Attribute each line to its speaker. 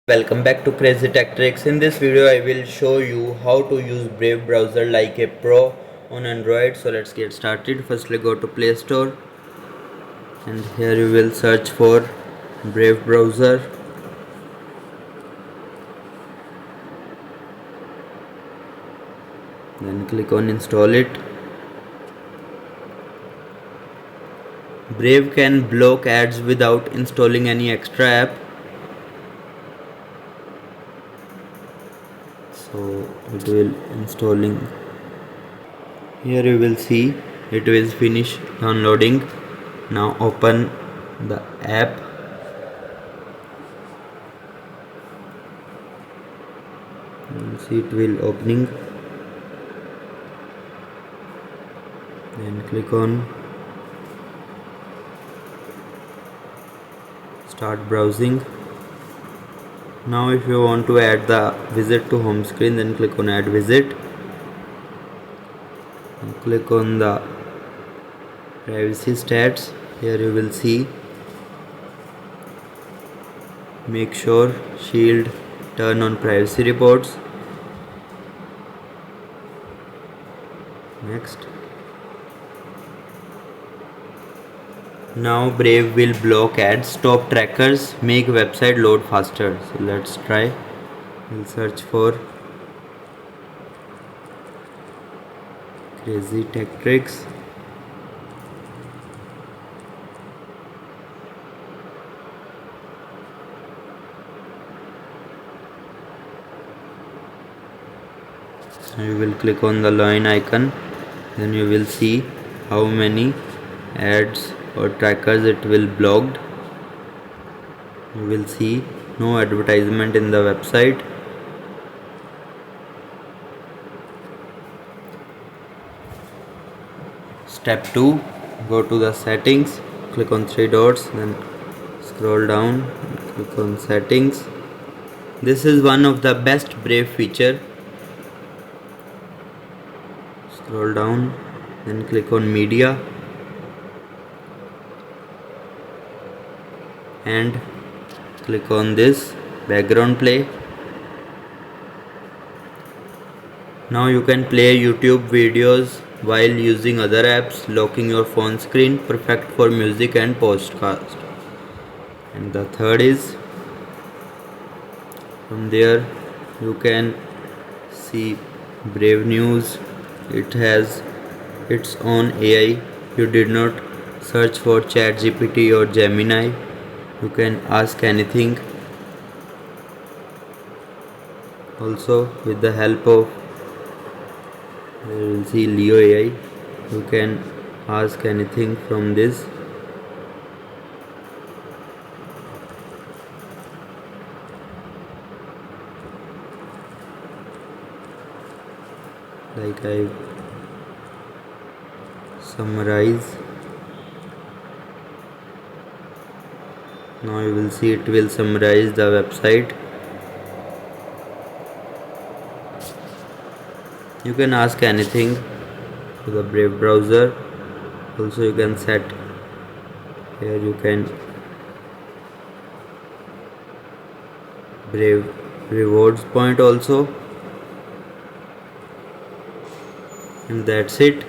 Speaker 1: Welcome back to Crazy Tech Tricks. In this video I will show you how to use Brave browser like a pro on Android. So let's get started. Firstly go to Play Store and here you will search for Brave browser. Then click on install it. Brave can block ads without installing any extra app. So it will installing. Here you will see it will finish downloading. Now open the app. You see it will opening. Then click on start browsing. Now if you want to add the visit to home screen, then click on add visit and click on the privacy stats. Here you will see make sure shield turn on privacy reports. Next. Now Brave will block ads, stop trackers, make website load faster. So let's try. We'll search for Crazy Tech Tricks. You will click on the line icon, then you will see how many ads or trackers it will blocked. You will see no advertisement in the website. Step 2, go to the settings, click on three dots, then scroll down, click on settings. This is one of the best Brave feature. Scroll down, then click on media and click on this background play. Now you can play YouTube videos while using other apps, locking your phone screen, perfect for music and podcast. And the third is from there you can see Brave News. It has its own AI. You did not search for ChatGPT or Gemini. You can ask anything. Also with the help of you will see Leo AI, you can ask anything from this. Like I summarize. Now you will see it will summarize the website. You can ask anything to the Brave browser. Also you can set here you can Brave rewards point also. And that's it.